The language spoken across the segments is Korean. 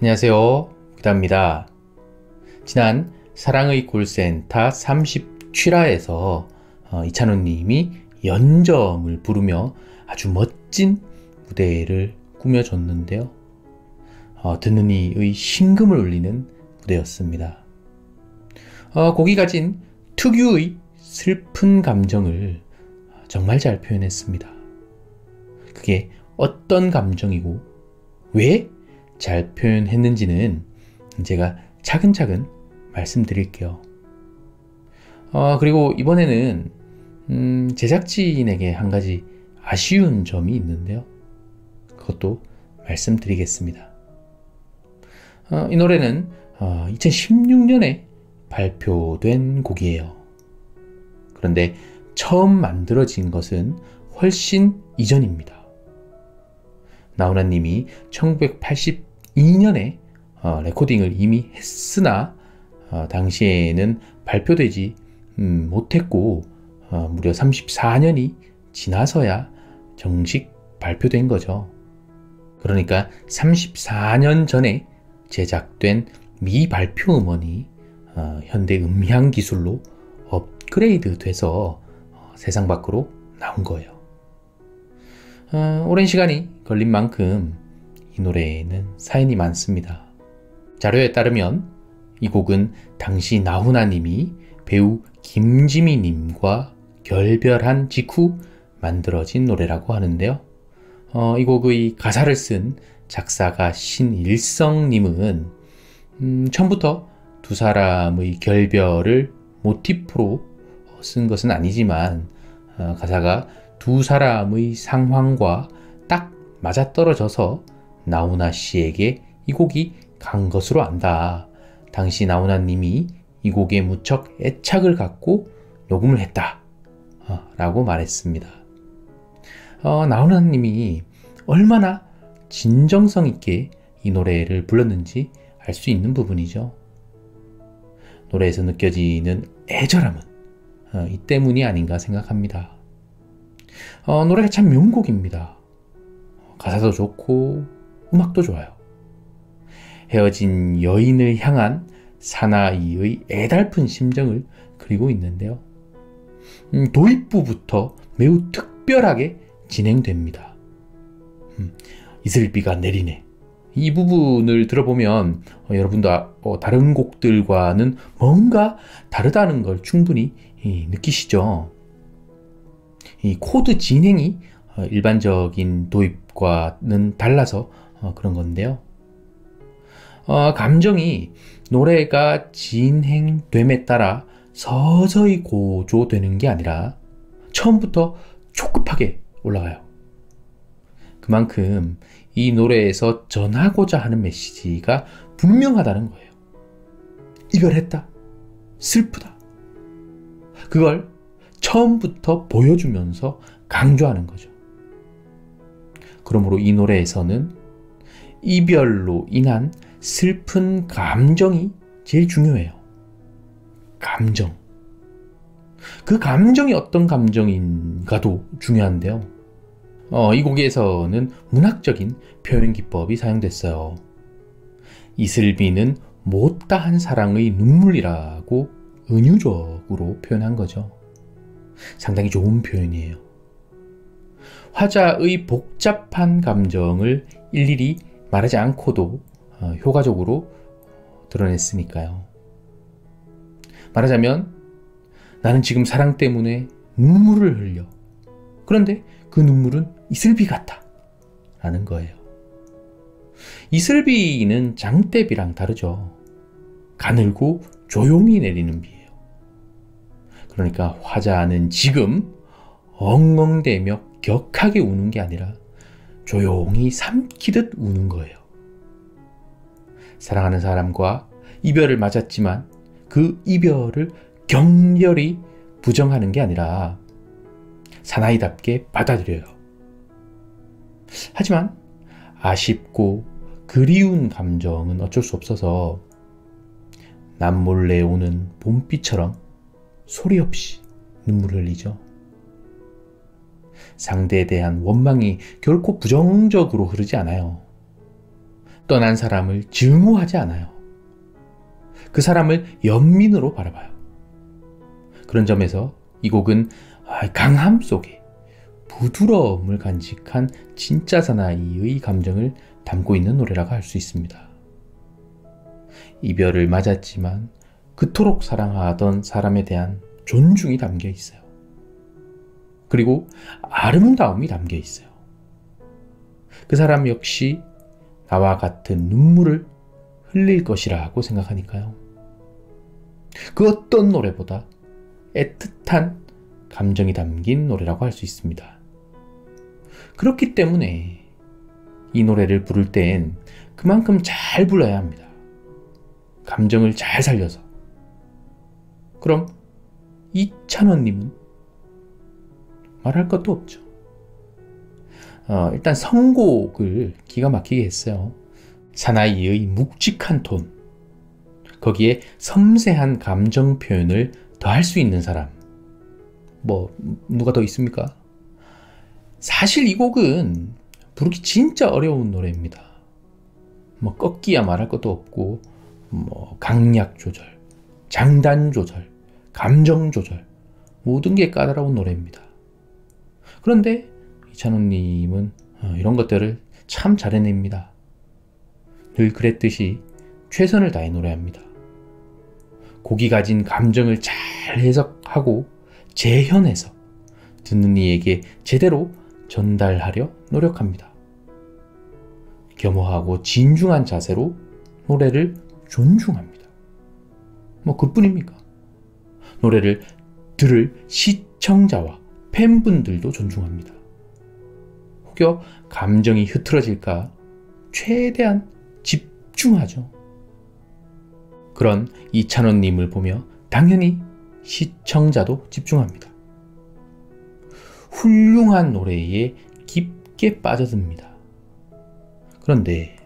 안녕하세요. 부다입니다. 지난 사랑의 콜센터 30취라에서 이찬호님이 연점을 부르며 아주 멋진 무대를 꾸며줬는데요. 듣는 이의 심금을 울리는 무대였습니다. 곡이 가진 특유의 슬픈 감정을 정말 잘 표현했습니다. 그게 어떤 감정이고 왜 잘 표현했는지는 제가 차근차근 말씀드릴게요. 그리고 이번에는 제작진에게 한 가지 아쉬운 점이 있는데요. 그것도 말씀드리겠습니다. 이 노래는 2016년에 발표된 곡이에요. 그런데 처음 만들어진 것은 훨씬 이전입니다. 나훈아님이 1982년에 레코딩을 이미 했으나 당시에는 발표되지 못했고 무려 34년이 지나서야 정식 발표된 거죠. 그러니까 34년 전에 제작된 미발표 음원이 현대 음향 기술로 업그레이드 돼서 세상 밖으로 나온 거예요. 오랜 시간이 걸린 만큼 이 노래에는 사연이 많습니다. 자료에 따르면 이 곡은 당시 나훈아님이 배우 김지미님과 결별한 직후 만들어진 노래라고 하는데요. 이 곡의 가사를 쓴 작사가 신일성님은 처음부터 두 사람의 결별을 모티프로 쓴 것은 아니지만 가사가 두 사람의 상황과 딱 맞아떨어져서 나훈아 씨에게 이 곡이 간 것으로 안다. 당시 나훈아님이 이 곡에 무척 애착을 갖고 녹음을 했다. 라고 말했습니다. 나훈아님이 얼마나 진정성 있게 이 노래를 불렀는지 알 수 있는 부분이죠. 노래에서 느껴지는 애절함은 이 때문이 아닌가 생각합니다. 노래가 참 명곡입니다. 가사도 좋고 음악도 좋아요. 헤어진 여인을 향한 사나이의 애달픈 심정을 그리고 있는데요. 도입부부터 매우 특별하게 진행됩니다. 이슬비가 내리네. 이 부분을 들어보면 여러분도 다른 곡들과는 뭔가 다르다는 걸 충분히 느끼시죠. 이 코드 진행이 일반적인 도입과는 달라서 그런 건데요. 감정이 노래가 진행됨에 따라 서서히 고조되는 게 아니라 처음부터 초급하게 올라가요. 그만큼 이 노래에서 전하고자 하는 메시지가 분명하다는 거예요. 이별했다. 슬프다. 그걸 처음부터 보여주면서 강조하는 거죠. 그러므로 이 노래에서는 이별로 인한 슬픈 감정이 제일 중요해요. 감정. 그 감정이 어떤 감정인가도 중요한데요. 이 곡에서는 문학적인 표현 기법이 사용됐어요. 이슬비는 못다한 사랑의 눈물이라고 은유적으로 표현한 거죠. 상당히 좋은 표현이에요. 화자의 복잡한 감정을 일일이 말하지 않고도 효과적으로 드러냈으니까요. 말하자면 나는 지금 사랑 때문에 눈물을 흘려. 그런데 그 눈물은 이슬비 같다 라는 거예요. 이슬비는 장대비랑 다르죠. 가늘고 조용히 내리는 비예요. 그러니까 화자는 지금 엉엉대며 격하게 우는 게 아니라 조용히 삼키듯 우는 거예요. 사랑하는 사람과 이별을 맞았지만 그 이별을 격렬히 부정하는 게 아니라 사나이답게 받아들여요. 하지만 아쉽고 그리운 감정은 어쩔 수 없어서 남몰래 오는 봄비처럼 소리 없이 눈물을 흘리죠. 상대에 대한 원망이 결코 부정적으로 흐르지 않아요. 떠난 사람을 증오하지 않아요. 그 사람을 연민으로 바라봐요. 그런 점에서 이 곡은 강함 속에 부드러움을 간직한 진짜 사나이의 감정을 담고 있는 노래라고 할 수 있습니다. 이별을 맞았지만 그토록 사랑하던 사람에 대한 존중이 담겨 있어요. 그리고 아름다움이 담겨 있어요. 그 사람 역시 나와 같은 눈물을 흘릴 것이라고 생각하니까요. 그 어떤 노래보다 애틋한 감정이 담긴 노래라고 할 수 있습니다. 그렇기 때문에 이 노래를 부를 땐 그만큼 잘 불러야 합니다. 감정을 잘 살려서. 그럼 이찬원님은 말할 것도 없죠. 일단 선곡을 기가 막히게 했어요. 사나이의 묵직한 톤, 거기에 섬세한 감정 표현을 더할 수 있는 사람, 누가 더 있습니까? 사실 이 곡은 부르기 진짜 어려운 노래입니다. 꺾기야 말할 것도 없고, 강약 조절, 장단 조절, 감정 조절, 모든 게 까다로운 노래입니다. 그런데 이찬원님은 이런 것들을 참 잘 해냅니다. 늘 그랬듯이 최선을 다해 노래합니다. 곡이 가진 감정을 잘 해석하고 재현해서 듣는 이에게 제대로 전달하려 노력합니다. 겸허하고 진중한 자세로 노래를 존중합니다. 그뿐입니까? 노래를 들을 시청자와 팬분들도 존중합니다. 혹여 감정이 흐트러질까 최대한 집중하죠. 그런 이찬원님을 보며 당연히 시청자도 집중합니다. 훌륭한 노래에 깊게 빠져듭니다. 그런데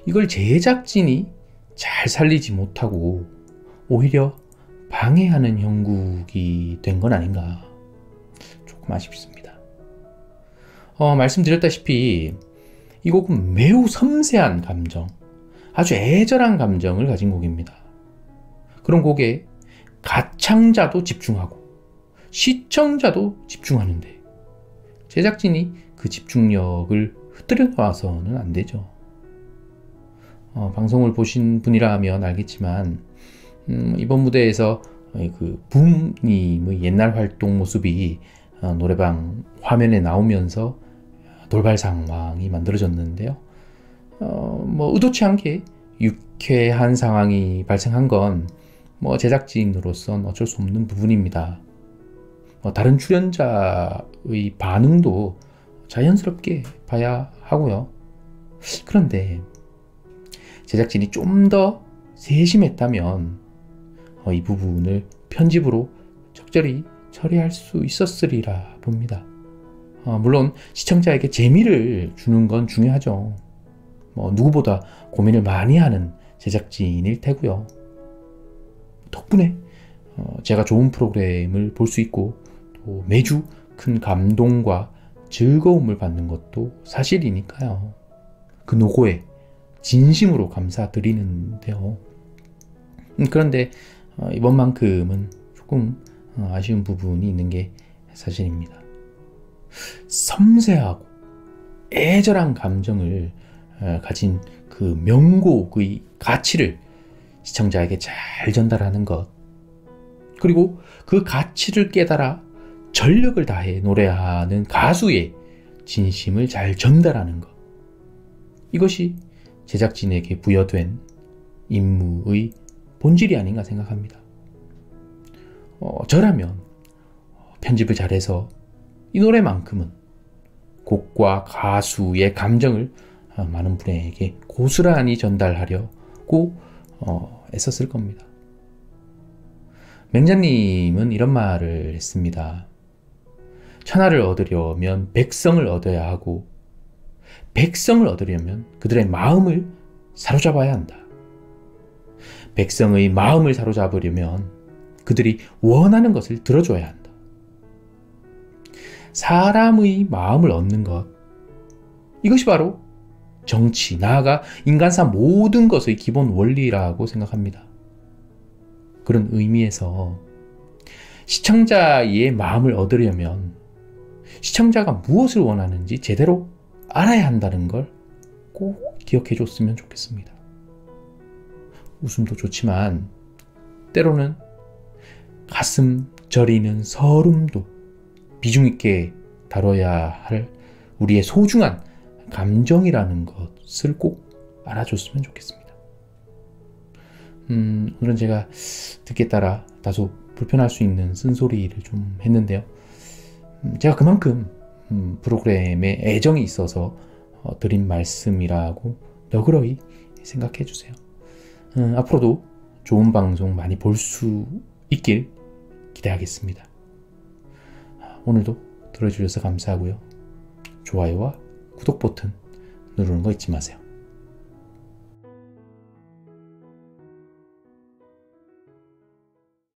이걸 제작진이 잘 살리지 못하고 오히려 방해하는 형국이 된 건 아닌가, 조금 아쉽습니다. 말씀드렸다시피 이 곡은 매우 섬세한 감정, 아주 애절한 감정을 가진 곡입니다. 그런 곡에 가창자도 집중하고 시청자도 집중하는데 제작진이 그 집중력을 흐트려 놔서는 안 되죠. 방송을 보신 분이라면 알겠지만 이번 무대에서 그 붐님의 옛날 활동 모습이 노래방 화면에 나오면서 돌발 상황이 만들어졌는데요. 의도치 않게 유쾌한 상황이 발생한 건 제작진으로선 어쩔 수 없는 부분입니다. 다른 출연자의 반응도 자연스럽게 봐야 하고요. 그런데 제작진이 좀 더 세심했다면 이 부분을 편집으로 적절히 처리할 수 있었으리라 봅니다. 물론 시청자에게 재미를 주는 건 중요하죠. 누구보다 고민을 많이 하는 제작진일 테고요. 덕분에 제가 좋은 프로그램을 볼 수 있고 또 매주 큰 감동과 즐거움을 받는 것도 사실이니까요. 그 노고에 진심으로 감사드리는데요. 그런데 이번만큼은 조금 아쉬운 부분이 있는 게 사실입니다. 섬세하고 애절한 감정을 가진 그 명곡의 가치를 시청자에게 잘 전달하는 것, 그리고 그 가치를 깨달아 전력을 다해 노래하는 가수의 진심을 잘 전달하는 것, 이것이 제작진에게 부여된 임무의 본질이 아닌가 생각합니다. 저라면 편집을 잘해서 이 노래만큼은 곡과 가수의 감정을 많은 분에게 고스란히 전달하려고 애썼을 겁니다. 맹자님은 이런 말을 했습니다. 천하를 얻으려면 백성을 얻어야 하고 백성을 얻으려면 그들의 마음을 사로잡아야 한다. 백성의 마음을 사로잡으려면 그들이 원하는 것을 들어줘야 한다. 사람의 마음을 얻는 것, 이것이 바로 정치, 나아가 인간사 모든 것의 기본 원리라고 생각합니다. 그런 의미에서 시청자의 마음을 얻으려면 시청자가 무엇을 원하는지 제대로 알아야 한다는 걸 꼭 기억해 줬으면 좋겠습니다. 웃음도 좋지만 때로는 가슴 저리는 서름도 비중 있게 다뤄야 할 우리의 소중한 감정이라는 것을 꼭 알아줬으면 좋겠습니다. 오늘은 제가 듣기에 따라 다소 불편할 수 있는 쓴소리를 좀 했는데요. 제가 그만큼 프로그램에 애정이 있어서 드린 말씀이라고 너그러이 생각해 주세요. 앞으로도 좋은 방송 많이 볼 수 있길 기대하겠습니다. 오늘도 들어주셔서 감사하고요. 좋아요와 구독 버튼 누르는 거 잊지 마세요.